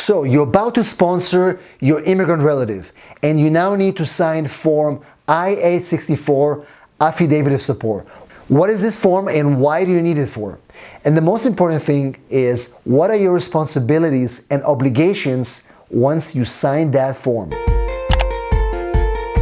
So you're about to sponsor your immigrant relative, and you now need to sign Form I-864, Affidavit of Support. What is this form and why do you need it for? And the most important thing is, what are your responsibilities and obligations once you sign that form?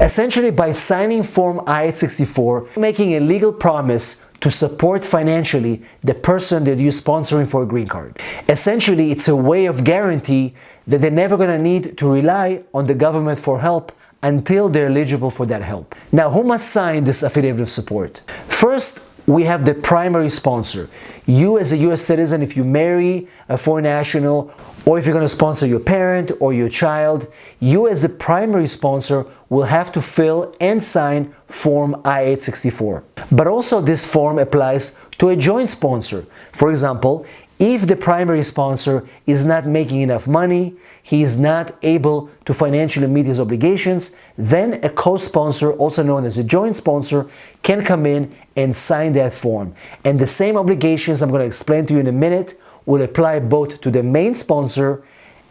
Essentially, by signing Form I-864, you're making a legal promise to support financially the person that you're sponsoring for a green card. Essentially, it's a way of guarantee that they're never going to need to rely on the government for help until they're eligible for that help. Now, who must sign this affidavit of support? First, we have the primary sponsor. You as a US citizen, if you marry a foreign national, or if you're going to sponsor your parent or your child, you as the primary sponsor will have to fill and sign Form I-864. But also this form applies to a joint sponsor. For example, if the primary sponsor is not making enough money, he is not able to financially meet his obligations, then a co-sponsor, also known as a joint sponsor, can come in and sign that form. And the same obligations I'm going to explain to you in a minute will apply both to the main sponsor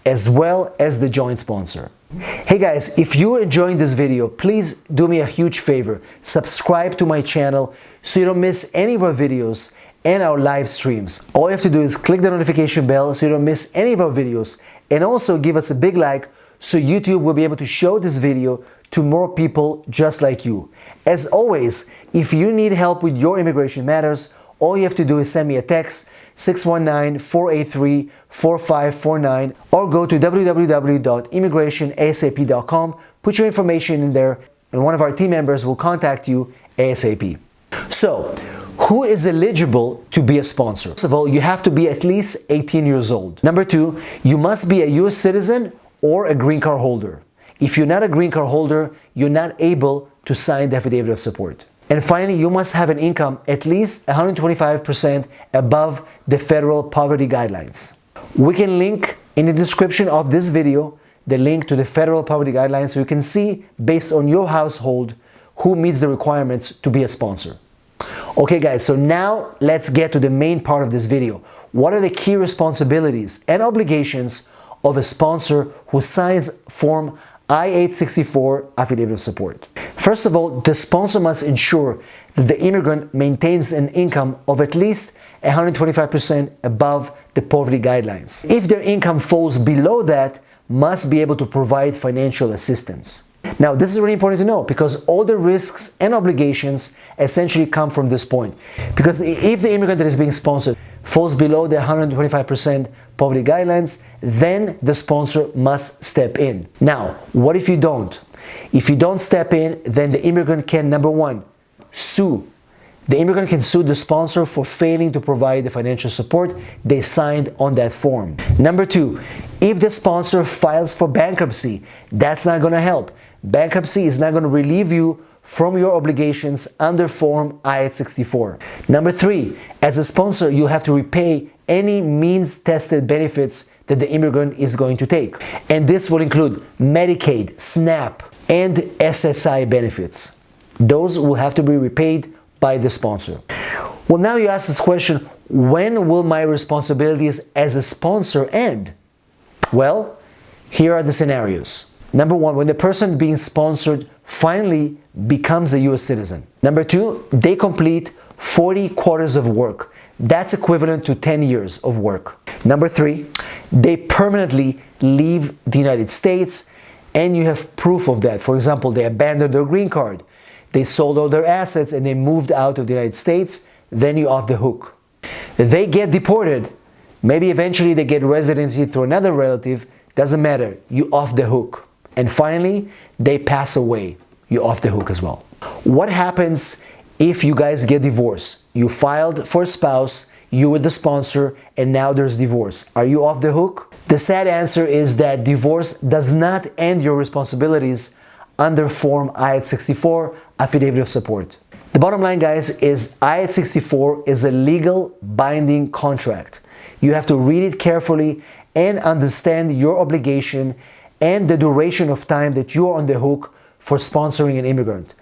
as well as the joint sponsor. Hey guys, if you're enjoying this video, please do me a huge favor. Subscribe to my channel so you don't miss any of our videos and our live streams. All you have to do is click the notification bell so you don't miss any of our videos, and also give us a big like so YouTube will be able to show this video to more people just like you. As always, if you need help with your immigration matters, all you have to do is send me a text 619-483-4549 or go to www.immigrationasap.com, put your information in there, and one of our team members will contact you ASAP. So, who is eligible to be a sponsor? First of all, you have to be at least 18 years old. Number two, you must be a US citizen or a green card holder. If you're not a green card holder, you're not able to sign the affidavit of support. And finally, you must have an income at least 125% above the federal poverty guidelines. We can link in the description of this video the link to the federal poverty guidelines so you can see, based on your household, who meets the requirements to be a sponsor. Okay guys, so now let's get to the main part of this video. What are the key responsibilities and obligations of a sponsor who signs Form I-864 Affidavit of Support? First of all, the sponsor must ensure that the immigrant maintains an income of at least 125% above the poverty guidelines. If their income falls below that, must be able to provide financial assistance. Now, this is really important to know because all the risks and obligations essentially come from this point. Because if the immigrant that is being sponsored falls below the 125% poverty guidelines, then the sponsor must step in. Now, what if you don't? If you don't step in, then the immigrant can, number one, sue. The immigrant can sue the sponsor for failing to provide the financial support they signed on that form. Number two, if the sponsor files for bankruptcy, that's not going to help. Bankruptcy is not going to relieve you from your obligations under Form I-864. Number three, as a sponsor, you have to repay any means-tested benefits that the immigrant is going to take. And this will include Medicaid, SNAP, and SSI benefits. Those will have to be repaid by the sponsor. Well, now you ask this question, when will my responsibilities as a sponsor end? Well, here are the scenarios. Number one, when the person being sponsored finally becomes a US citizen. Number two, they complete 40 quarters of work. That's equivalent to 10 years of work. Number three, they permanently leave the United States and you have proof of that. For example, they abandoned their green card, they sold all their assets and they moved out of the United States, then you're off the hook. They get deported, maybe eventually they get residency through another relative, doesn't matter, you're off the hook. And finally, they pass away, you're off the hook as well. What happens if you guys get divorced? You filed for a spouse, you were the sponsor, and now there's divorce. Are you off the hook? The sad answer is that divorce does not end your responsibilities under Form I-864 Affidavit of Support. The bottom line, guys, is I-864 is a legal binding contract. You have to read it carefully and understand your obligation and the duration of time that you are on the hook for sponsoring an immigrant.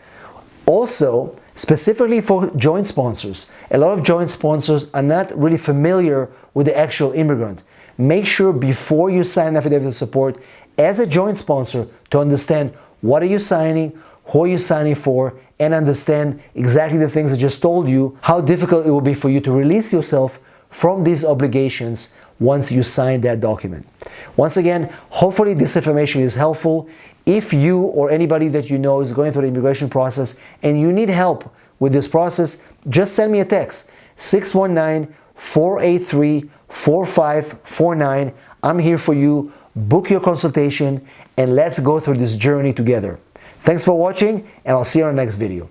Also, specifically for joint sponsors, a lot of joint sponsors are not really familiar with the actual immigrant. make sure before you sign an affidavit of support as a joint sponsor to understand what are you signing, who are you signing for, and understand exactly the things I just told you, how difficult it will be for you to release yourself from these obligations once you sign that document. Once again, hopefully this information is helpful. If you or anybody that you know is going through the immigration process and you need help with this process, just send me a text, 619-483-4549. I'm here for you. Book your consultation and let's go through this journey together. Thanks for watching, and I'll see you on the next video.